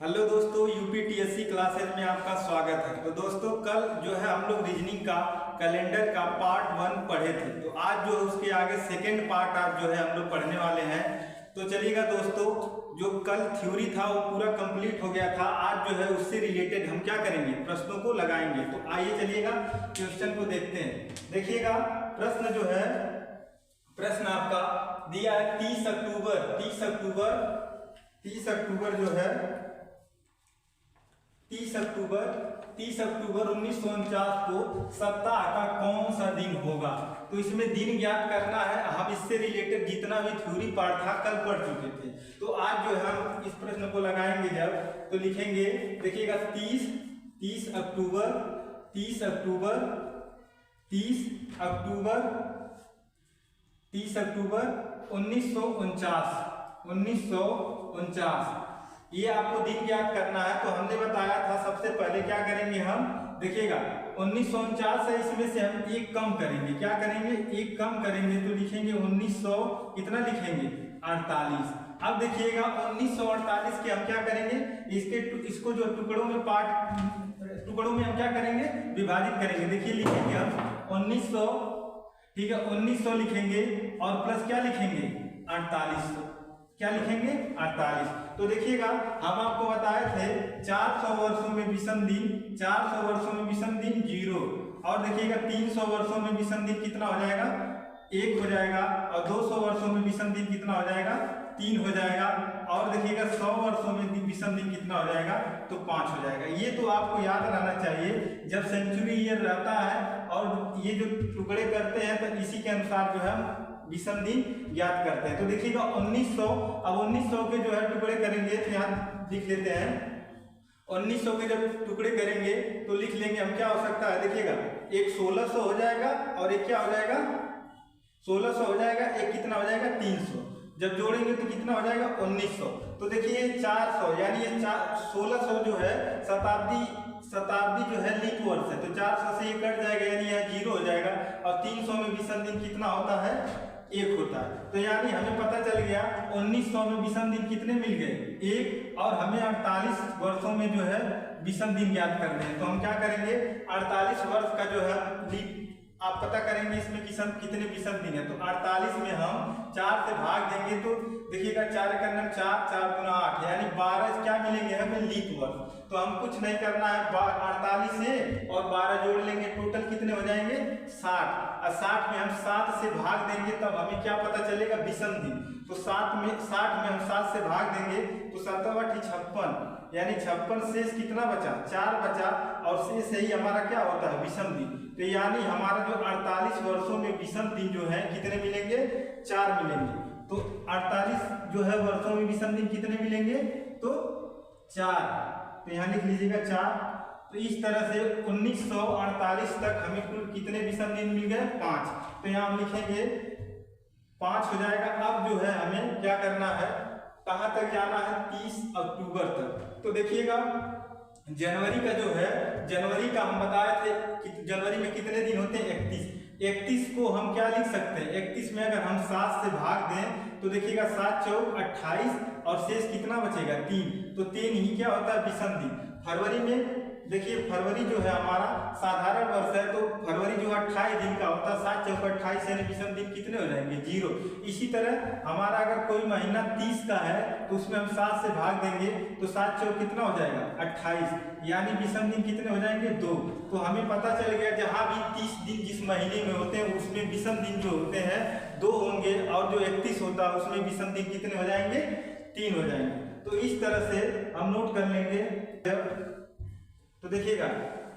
Hello दोस्तों, यूपीटीएससी classes में आपका स्वागत है। तो दोस्तों, कल जो है हम लोग रीजनिंग का कैलेंडर का पार्ट 1 पढ़े थे। तो आज जो है उसके आगे सेकेंड पार्ट आज जो है हम लोग पढ़ने वाले हैं। तो चलिएगा दोस्तों, जो कल थ्योरी था वो पूरा कंप्लीट हो गया था। आज जो है उससे रिलेटेड हम क्या करेंगे, प्रश्नों को लगाएंगे। तो आइए चलिएगा क्वेश्चन को देखते हैं। देखिएगा प्रश्न जो है, प्रश्न आपका दिया है 30 अक्टूबर जो है 30 अक्टूबर 1949 को सप्ताह का कौन सा दिन होगा। तो इसमें दिन ज्ञात करना है। हम इससे रिलेटेड जितना भी थ्योरी पार्ट था कल पढ़ चुके थे। तो आज जो है हम इस प्रश्न को लगाएंगे जब, तो लिखेंगे, देखिएगा 30 अक्टूबर 1949 ये आपको दिन याद करना है। तो हमने बताया था सबसे पहले क्या करेंगे हम, देखिएगा 1949 है, इसमें से हम एक कम करेंगे। क्या करेंगे, एक कम करेंगे। तो लिखेंगे 1900, कितना लिखेंगे 48। अब देखिएगा 1948 के हम क्या करेंगे, इसको जो टुकड़ों में हम क्या करेंगे, विभाजित करेंगे। देखिए लिखेंगे हम 1900, ठीक है 1900 लिखेंगे और प्लस क्या लिखेंगे 48। क्या लिखेंगे 48। तो देखिएगा हम आपको बताए थे 400 वर्षों में विषम दिन, 400 वर्षों में विषम दिन 0। और देखिएगा 300 वर्षों में विषम दिन कितना हो जाएगा, 1 हो जाएगा। और 200 वर्षों में विषम दिन कितना हो जाएगा, 3 हो जाएगा। और देखिएगा 100 वर्षों में विषम दिन कितना हो जाएगा, तो 5 हो जाएगा। ये तो आपको याद रहना चाहिए। जब सेंचुरी ईयर रहता है और ये जो टुकड़े करते हैं तो इसी के अनुसार जो है विषम दिन ज्ञात करते हैं। तो देखिएगा 1900, अब 1900 के जो है टुकड़े करेंगे तो यहाँ लिख लेते हैं। 1900 के जब टुकड़े करेंगे तो लिख लेंगे हम, क्या हो सकता है, देखिएगा एक 1600 हो जाएगा और एक क्या हो जाएगा 1600 हो जाएगा, एक कितना हो जाएगा 300। जब जोड़ेंगे तो कितना हो जाएगा 1900। तो देखिए 400 यानी ये 1600 जो है शताब्दी जो है लीप वर्ष है। तो 400 से ये कट जाएगा यानी यहाँ 0 हो जाएगा। और 300 में विषम दिन कितना होता है, 1 होता है। तो यानी हमें पता चल गया 1900 में विषम दिन कितने मिल गए, 1। और हमें 48 वर्षों में जो है विषम दिन ज्ञात करने हैं। तो हम क्या करेंगे, 48 वर्ष का जो है आप पता करेंगे इसमें कितने विषम दिन है। तो 48 में हम 4 से भाग देंगे। तो देखिएगा 4 का नाम 4 गुना 8 यानी 12 क्या मिलेंगे हमें, लीप वर्ष। तो हम कुछ नहीं करना है, 48 से और 12 जोड़ लेंगे, टोटल कितने हो जाएंगे 60। और 60 में हम 7 से भाग देंगे तब हमें क्या पता चलेगा, विषम दिन। तो 60 में हम 7 से भाग देंगे तो 7 × 56 यानी 56 शेष कितना बचा, 4 बचा। और शेष ही हमारा क्या होता है, विषम दिन। तो यानी हमारा जो 48 वर्षों में विषम दिन जो है कितने मिलेंगे, 4 मिलेंगे। तो 48 जो है वर्षों में विषम दिन कितने मिलेंगे, तो 4। तो यहाँ लिख लीजिएगा 4। तो इस तरह से 1948 तक हमें कुल कितने विषम दिन मिल गए, 5। तो यहाँ हम लिखेंगे 5 हो जाएगा। अब जो है हमें क्या करना है, कहाँ तक जाना है, 30 अक्टूबर तक। तो देखिएगा जनवरी का जो है, जनवरी का हम बताए थे कि जनवरी में कितने दिन होते हैं, 31 को हम क्या लिख सकते हैं, 31 में अगर हम 7 से भाग दें तो देखिएगा 7 चौक 28 और शेष कितना बचेगा, 3। तो 3 ही क्या होता है, विषम दिन। फरवरी में देखिए, फरवरी जो है हमारा साधारण वर्ष है। तो फरवरी जो 28 दिन का होता है, 7 चौक 28 यानी विषम दिन कितने हो जाएंगे, 0। इसी तरह हमारा अगर कोई महीना 30 का है तो उसमें हम 7 से भाग देंगे तो 7 चौक कितना हो जाएगा 28 यानी विषम दिन कितने हो जाएंगे, 2। तो हमें पता चल गया जहां भी 30 दिन जिस महीने में होते हैं उसमें विषम दिन जो होते हैं 2 होंगे, और जो 31 होता है उसमें विषम दिन कितने हो जाएंगे, 3 हो जाएंगे। तो इस तरह से हम नोट कर लेंगे। तो देखिएगा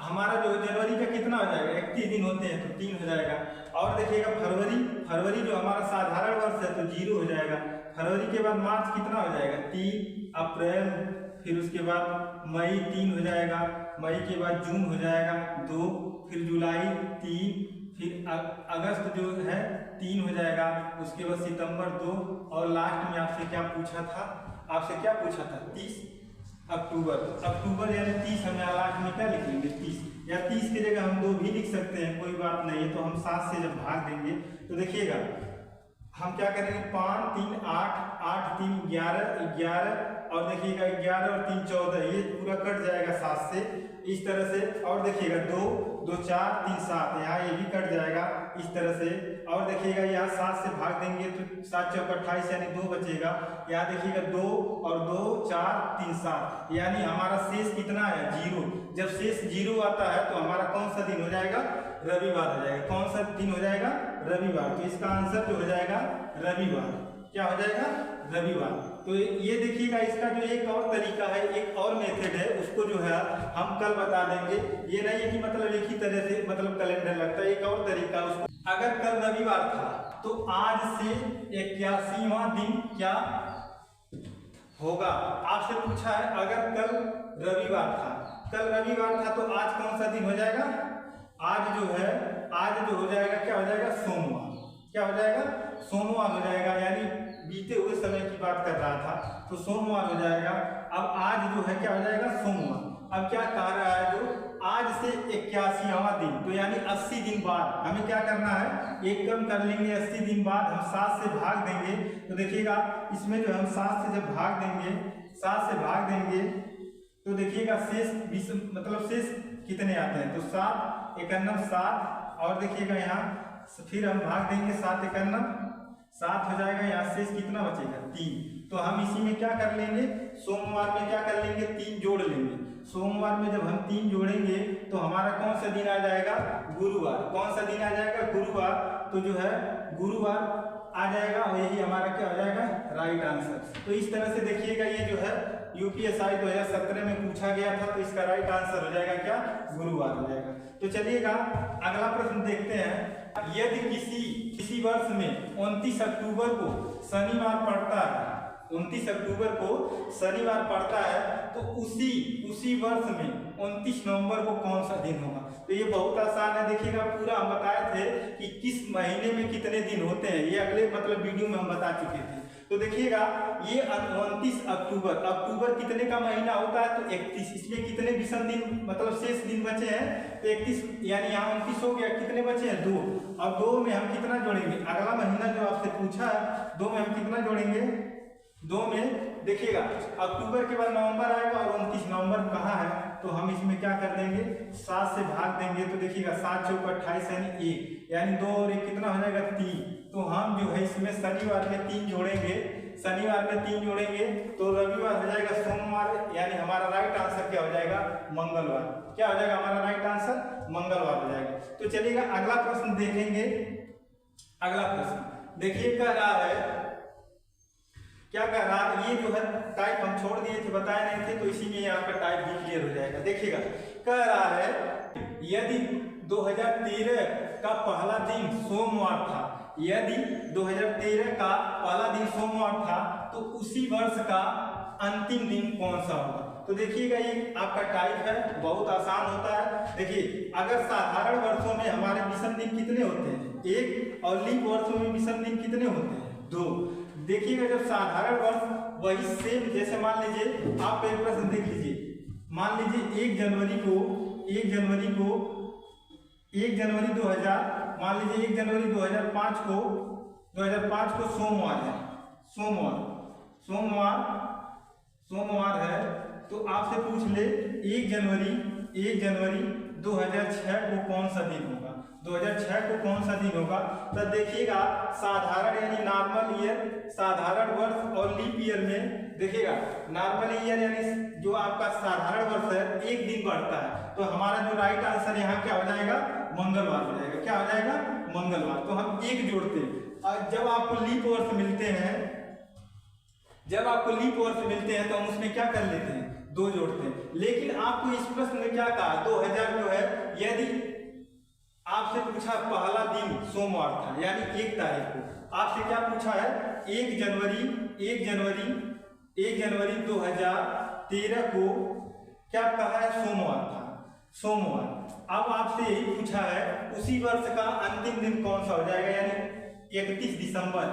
हमारा जो जनवरी का कितना हो जाएगा, 31 दिन होते हैं तो 3 हो जाएगा। और देखिएगा फरवरी जो हमारा साधारण वर्ष है तो 0 हो जाएगा। फरवरी के बाद मार्च कितना हो जाएगा, 3। अप्रैल, फिर उसके बाद मई 3 हो जाएगा। मई के बाद जून हो जाएगा 2, फिर जुलाई 3, फिर अगस्त जो है 3 हो जाएगा। उसके बाद सितंबर 2 और लास्ट में आपसे क्या पूछा था 30 अक्टूबर यानी 30 हम यहाँ लास्ट में क्या लिखेंगे, 30। या 30 की जगह हम 2 भी लिख सकते हैं, कोई बात नहीं है। तो हम 7 से जब भाग देंगे तो देखिएगा हम क्या करेंगे, 5 3 8 8 3 11 11 और देखिएगा 11 और 3 14, ये पूरा कट जाएगा 7 से इस तरह से। और देखिएगा 2 2 4 3 7, यहाँ ये भी कट जाएगा इस तरह से। और देखिएगा यहाँ 7 से भाग देंगे तो 7 चौक 28 यानी 2 बचेगा। यहाँ देखिएगा 2 और 2 4 3 7, यानी हमारा शेष कितना है 0। जब शेष 0 आता है तो हमारा कौन सा दिन हो जाएगा, रविवार हो जाएगा। कौन सा दिन हो जाएगा, रविवार। तो इसका आंसर जो हो जाएगा रविवार, क्या हो जाएगा, रविवार। तो ये देखिएगा इसका जो एक और तरीका है, एक और मेथड है, उसको जो है हम कल बता देंगे। ये नहीं है कि मतलब एक ही तरह से मतलब कैलेंडर लगता है, एक और तरीका उसको। अगर कल रविवार था तो आज से 81वां दिन क्या होगा। आपसे पूछा है अगर कल रविवार था, कल रविवार था तो आज कौन सा दिन हो जाएगा, आज जो है, आज जो हो जाएगा क्या हो जाएगा, सोमवार। क्या हो जाएगा, सोमवार हो जाएगा। यानी बीते हुए समय की बात कर रहा था तो सोमवार हो जाएगा। अब आज जो है क्या हो जाएगा, सोमवार। अब क्या कह रहा है, जो आज से 81वां दिन, तो यानी 80 दिन बाद हमें क्या करना है, एक कम कर लेंगे। 80 दिन बाद हम 7 से भाग देंगे तो देखिएगा इसमें जो हम 7 से जब भाग देंगे, 7 से भाग देंगे तो देखिएगा शेष मतलब शेष कितने आते हैं, तो 7 51 7, और देखिएगा यहाँ फिर हम भाग देंगे 7 51 7 हो जाएगा। यहाँ शेष कितना बचेगा, 3। तो हम इसी में क्या कर लेंगे, सोमवार में क्या कर लेंगे, 3 जोड़ लेंगे। सोमवार में जब हम 3 जोड़ेंगे तो हमारा कौन सा दिन आ जाएगा, गुरुवार। कौन सा दिन आ जाएगा, गुरुवार। तो जो है गुरुवार आ जाएगा और यही हमारा क्या हो जाएगा, राइट आंसर। तो इस तरह से देखिएगा ये जो है यूपीएसआई 2017 में पूछा गया था, तो इसका राइट आंसर हो जाएगा क्या, गुरुवार हो जाएगा। तो चलिएगा अगला प्रश्न देखते हैं। यदि किसी वर्ष में 29 अक्टूबर को शनिवार पड़ता है, 29 अक्टूबर को शनिवार पड़ता है, तो उसी वर्ष में 29 नवंबर को कौन सा दिन होगा। तो ये बहुत आसान है। देखिएगा पूरा हम बताए थे कि किस महीने में कितने दिन होते हैं, ये अगले मतलब वीडियो में हम बता चुके थे। तो देखिएगा ये 29 अक्टूबर कितने का महीना होता है, तो 31। इसमें कितने विषम दिन मतलब शेष दिन बचे हैं, तो 31, यानी यहाँ 29 हो गया, कितने बचे हैं, 2। और 2 में हम कितना जोड़ेंगे, अगला महीना जो आपसे पूछा है 2 में हम कितना जोड़ेंगे, 2 में देखिएगा अक्टूबर के बाद नवंबर आएगा और 29 नवंबर कहाँ है, तो हम इसमें क्या कर देंगे, 7 से भाग देंगे। तो देखिएगा 7 चौक 28 यानी 1, यानी 2 और 1 कितना हो जाएगा, 3। तो हम जो है इसमें शनिवार में 3 जोड़ेंगे, शनिवार में 3 जोड़ेंगे तो रविवार हो जाएगा सोमवार, यानी हमारा राइट आंसर क्या हो जाएगा, मंगलवार। क्या हो जाएगा हमारा राइट आंसर, मंगलवार हो जाएगा। तो चलिएगा अगला प्रश्न देखेंगे। अगला प्रश्न देखिए कह रहा है, क्या कह रहा है, ये जो है टाइप हम छोड़ दिए थे, बताए नहीं थे, तो इसी में आपका टाइप भी क्लियर हो जाएगा। देखिएगा कह रहा है यदि 2013 का पहला दिन सोमवार था, यदि 2013 का पहला दिन सोमवार था तो उसी वर्ष का अंतिम दिन कौन सा होगा। तो देखिएगा ये आपका टाइप है, बहुत आसान होता है। देखिए अगर साधारण वर्षों में हमारे विषम दिन कितने होते हैं, 1, और लीप वर्षों में विषम दिन कितने होते हैं, 2। देखिएगा जब साधारण वर्ष वही सेम, जैसे मान लीजिए आप एक प्रश्न देख लीजिए, मान लीजिए 1 जनवरी 2000, मान लीजिए 1 जनवरी 2005 को सोमवार है, सोमवार है। तो आपसे पूछ ले 1 जनवरी 2006 को कौन सा दिन होगा, 2006 को कौन सा दिन होगा। तो देखिएगा साधारण यानी नॉर्मल ईयर, साधारण वर्ष और लीप ईयर में देखिएगा नॉर्मल ईयर यानी जो आपका साधारण वर्ष है 1 दिन बढ़ता है, तो हमारा जो राइट आंसर यहाँ क्या हो जाएगा, मंगलवार हो जाएगा। क्या हो जाएगा, मंगलवार। तो हम 1 जोड़ते हैं। और जब आपको लीप वर्ष मिलते हैं तो हम उसमें क्या कर लेते हैं, 2 जोड़ते हैं। लेकिन आपको इस प्रश्न में क्या कहा, 2000 जो है, यदि आपसे पूछा पहला दिन सोमवार था यानी 1 तारीख को, आपसे क्या पूछा है, 1 जनवरी 2013 को क्या कहा है, सोमवार। अब आपसे यही पूछा है उसी वर्ष का अंतिम दिन कौन सा हो जाएगा, यानी 31 दिसंबर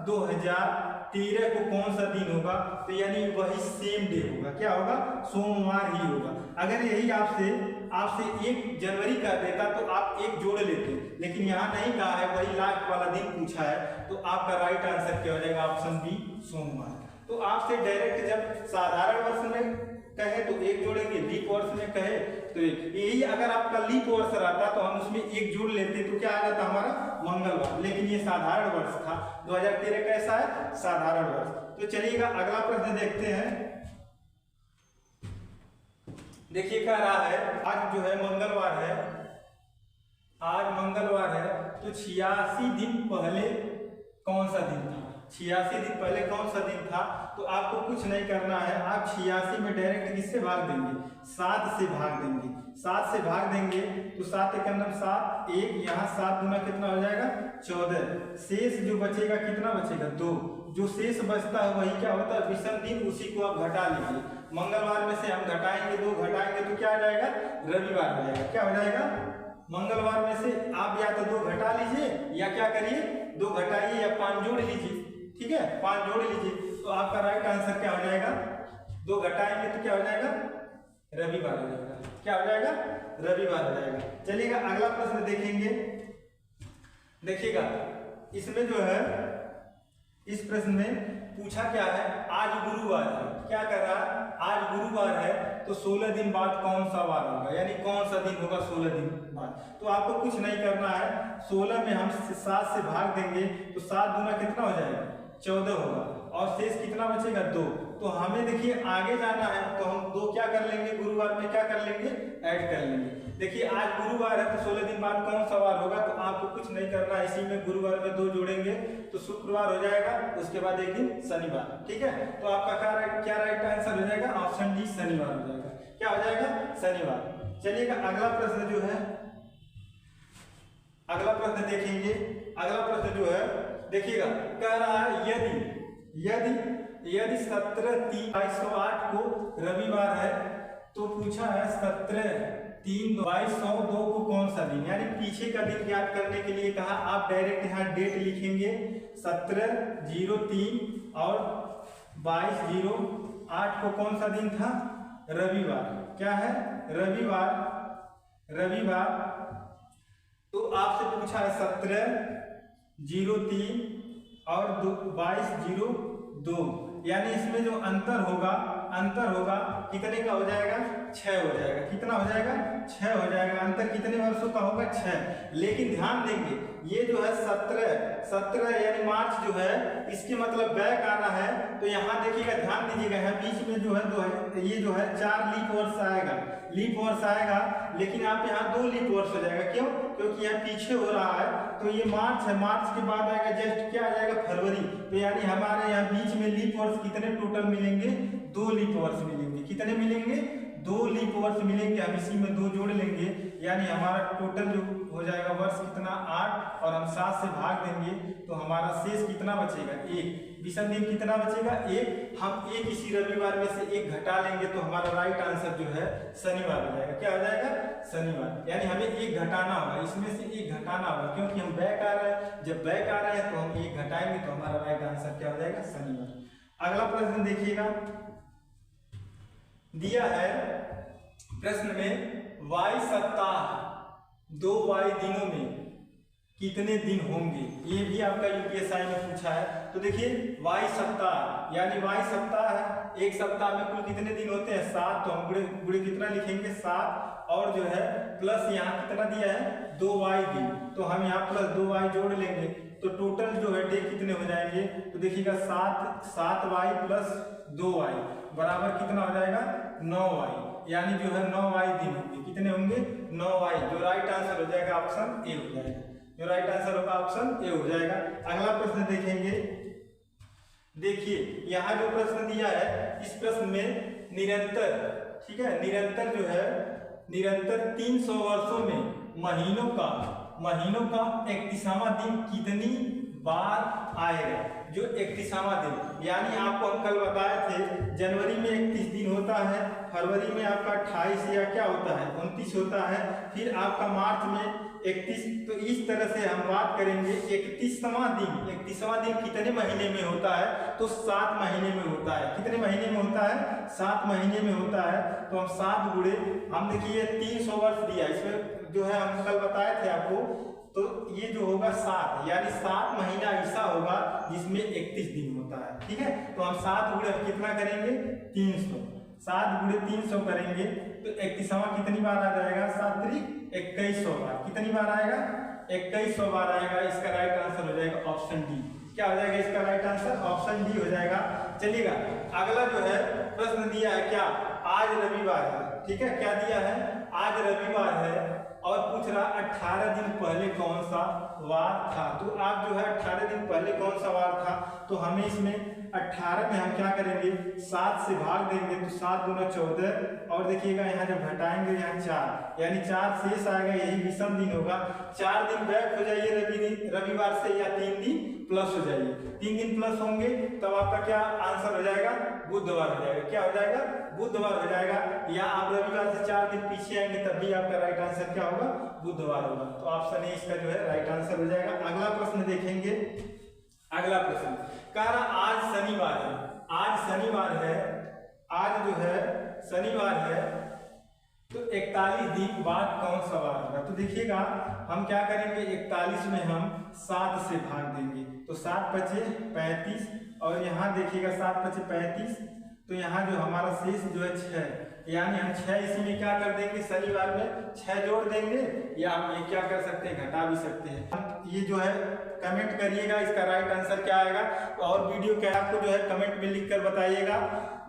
2013 को कौन सा दिन होगा, तो यानी वही सेम डे होगा। क्या होगा, सोमवार ही होगा। अगर यही आपसे आपसे 1 जनवरी कर देता तो आप 1 जोड़ लेते, लेकिन यहाँ नहीं कहा है, वही लास्ट वाला दिन पूछा है, तो आपका राइट आंसर क्या हो जाएगा? ऑप्शन बी सोमवार। तो आपसे डायरेक्ट जब साधारण वर्ष में कहे तो 1 जोड़ेंगे, लीप वर्ष में कहे तो 1। यही अगर आपका लीप वर्ष रहता तो हम उसमें 1 जोड़ लेते तो क्या आ जाता हमारा? मंगलवार। लेकिन ये साधारण वर्ष था। 2013 कैसा है? साधारण वर्ष। तो चलिएगा अगला प्रश्न देखते हैं। देखिए कह रहा है आज जो है मंगलवार है, आज मंगलवार है, तो 86 दिन पहले कौन सा दिन था? 86 दिन पहले कौन सा दिन था? तो आपको कुछ नहीं करना है, आप 86 में डायरेक्ट किससे भाग देंगे? 7 से भाग देंगे। 7 से भाग देंगे तो 7 एकम 7, 1 यहाँ 7 गुना कितना हो जाएगा? 14। शेष जो बचेगा कितना बचेगा? 2। जो शेष बचता है वही क्या होता है? विषम दिन, उसी को आप घटा लीजिए। मंगलवार में से हम घटाएंगे 2, घटाएंगे तो क्या आ जाएगा? रविवार हो जाएगा। क्या हो जाएगा? मंगलवार में से आप या तो 2 घटा लीजिए या क्या करिए? 2 घटाइए या 5 जोड़ लीजिए। ठीक है, 5 जोड़ लीजिए तो आपका राइट आंसर क्या हो जाएगा? 2 घटाएंगे तो क्या हो जाएगा? रविवार हो जाएगा। क्या हो जाएगा? रविवार हो जाएगा। चलिएगा अगला प्रश्न देखेंगे। देखिएगा इसमें जो है, इस प्रश्न में पूछा क्या है? आज गुरुवार है। क्या कर रहा है? आज गुरुवार है तो 16 दिन बाद कौन सा वार होगा, यानी कौन सा दिन होगा 16 दिन बाद? तो आपको कुछ नहीं करना है, 16 में हम 7 से भाग देंगे तो 7 गुना कितना हो जाएगा? 14 होगा और शेष कितना बचेगा? 2। तो हमें देखिए आगे जाना है तो हम 2 क्या कर लेंगे? गुरुवार में क्या कर लेंगे? ऐड कर लेंगे। देखिए आज गुरुवार है तो 16 दिन बाद कौन सा वार होगा? तो आपको कुछ नहीं करना है, इसी में गुरुवार में 2 जोड़ेंगे तो शुक्रवार हो जाएगा, उसके बाद एक दिन शनिवार। ठीक है, तो आपका क्या राइट आंसर हो जाएगा? ऑप्शन डी शनिवार हो जाएगा। क्या हो जाएगा? शनिवार। चलिएगा अगला प्रश्न जो है, अगला प्रश्न देखेंगे। अगला प्रश्न जो है देखिएगा, कह रहा है यदि 17/3/2208 को रविवार है तो पूछा है 17/3/2202 को कौन सा दिन, यानी पीछे का दिन याद करने के लिए कहा। आप डायरेक्ट यहाँ डेट लिखेंगे 17/03 और 22/08 को कौन सा दिन था? रविवार। क्या है? रविवार। तो आपसे पूछा है 17/03 और 22/02, यानी इसमें जो अंतर होगा कितने का हो जाएगा? 6 हो जाएगा। कितना हो जाएगा? 6 हो जाएगा। अंतर कितने वर्षों का होगा? 6। लेकिन ध्यान देंगे ये जो है 17 यानी मार्च जो है, इसके मतलब बैक आना है तो यहाँ देखिएगा, ध्यान दीजिएगा, यहाँ बीच में जो है ये जो है 4 लीप वर्ष आएगा, लेकिन आप यहाँ 2 लीप वर्ष हो जाएगा। क्यों? क्योंकि यहाँ पीछे हो रहा है तो ये मार्च है, मार्च के बाद आएगा जस्ट क्या आ जाएगा? फरवरी। तो यानी हमारे यहाँ बीच में लीप वर्ष कितने टोटल मिलेंगे? 2 लीप वर्ष मिलेंगे। कितने मिलेंगे? 2 लीप वर्ष मिलेंगे। हम इसी में 2 जोड़ लेंगे, यानी हमारा टोटल जो हो जाएगा वर्ष कितना? 8, और हम 7 से भाग देंगे तो हमारा शेष कितना बचेगा? 1। विषम दिन कितना बचेगा? 1। हम 1 इसी रविवार में से 1 घटा लेंगे तो हमारा राइट आंसर जो है शनिवार हो जाएगा। क्या हो जाएगा? शनिवार। यानी हमें 1 घटाना होगा, इसमें से 1 घटाना होगा, क्योंकि हम बैक आ रहे हैं। जब बैक आ रहे हैं तो हम 1 घटाएंगे तो हमारा राइट आंसर क्या हो जाएगा? शनिवार। अगला प्रश्न देखिएगा, दिया है प्रश्न में वाई सप्ताह 2 वाई दिनों में कितने दिन होंगे, ये भी आपका यूपीएसआई में पूछा है। तो देखिए वाई सप्ताह, यानी वाई सप्ताह है, एक सप्ताह में कुल कितने दिन होते हैं? 7। तो हम गुणे कितना लिखेंगे? 7, और जो है प्लस यहाँ कितना दिया है? 2 वाई दिन। तो हम यहाँ प्लस 2 वाई जोड़ लेंगे तो टोटल जो है डे कितने हो जाएंगे? तो देखिएगा 7 वाई प्लस 2 वाई बराबर कितना हो जाएगा? 9 वाई, यानी जो है 9 वाई दिन होंगे। कितने होंगे? 9 वाई। जो राइट आंसर हो जाएगा ऑप्शन ए हो जाएगा। जो राइट आंसर होगा ऑप्शन ए हो जाएगा। अगला प्रश्न देखेंगे। देखिए यहाँ जो प्रश्न दिया है, इस प्रश्न में निरंतर, ठीक है, निरंतर जो है, निरंतर 300 वर्षों में महीनों का 31वां दिन कितनी बार आएगा? जो 31वां दिन, यानी आपको हम कल बताए थे जनवरी में 31 दिन होता है, फरवरी में आपका 28 या क्या होता है 29 होता है, फिर आपका मार्च में 31। तो इस तरह से हम बात करेंगे 31वां दिन। 31वां दिन कितने महीने में होता है? तो 7 महीने में होता है। कितने महीने में होता है? 7 महीने में होता है। तो हम 7 गुणे, हम देखिए 300 वर्ष दिया, इसमें जो है हम कल बताए थे आपको, तो ये जो होगा 7, यानी 7 महीना ऐसा होगा जिसमें 31 दिन होता है। ठीक है, तो हम 7 गुणे कितना करेंगे? 300। 7 गुणे 300 करेंगे तो 31वां कितनी बार आ जाएगा? 7 त्रिक 2100 बार। कितनी बार आएगा? 2100 बार आएगा। इसका राइट आंसर हो जाएगा ऑप्शन डी। क्या हो जाएगा इसका राइट आंसर? ऑप्शन डी हो जाएगा। चलिएगा, अगला जो है प्रश्न दिया है क्या? आज रविवार है। ठीक है, क्या दिया है? आज रविवार है और पूछ रहा 18 दिन पहले कौन सा वार था। तो आप जो है 18 दिन पहले कौन सा वार था, तो हमें इसमें 18 में हम क्या करेंगे? 7 से भाग देंगे तो 7 गुना 14, और देखिएगा यहाँ जब घटाएंगे यहाँ 4, यानी 4 शेष आएगा, यही विषम दिन होगा। 4 दिन बैक हो जाइए रविवार से, या 3 दिन प्लस हो जाइए। 3 दिन प्लस होंगे तब आपका क्या आंसर हो जाएगा? बुधवार हो जाएगा। क्या हो जाएगा? बुधवार हो जाएगा। या आप रविवार से 4 दिन पीछे आएंगे तब भी आपका राइट आंसर क्या होगा? बुधवार होगा। तो ऑप्शन ए इसका जो है राइट आंसर हो जाएगा। अगला प्रश्न देखेंगे। अगला प्रश्न कह रहा आज शनिवार है। आज शनिवार है, आज जो है शनिवार है, तो 41 दिन बाद कौन सा वार होगा? तो देखिएगा हम क्या करेंगे? 41 में हम 7 से भाग देंगे तो 7 पचे 35, और यहाँ देखिएगा 7 पचे 35, तो यहाँ जो हमारा शेष जो है 6, यानी हम 6 इसी में क्या कर देंगे? शनिवार में 6 जोड़ देंगे, या हम ये क्या कर सकते हैं? घटा भी सकते हैं। ये जो है कमेंट करिएगा इसका राइट आंसर क्या आएगा, और वीडियो क्या आपको जो है कमेंट में लिखकर बताइएगा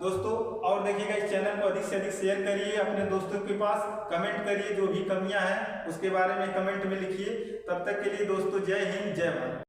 दोस्तों। और देखिएगा इस चैनल को अधिक से अधिक शेयर करिए अपने दोस्तों के पास, कमेंट करिए जो भी कमियां हैं उसके बारे में कमेंट में लिखिए। तब तक के लिए दोस्तों जय हिंद, जय भारत।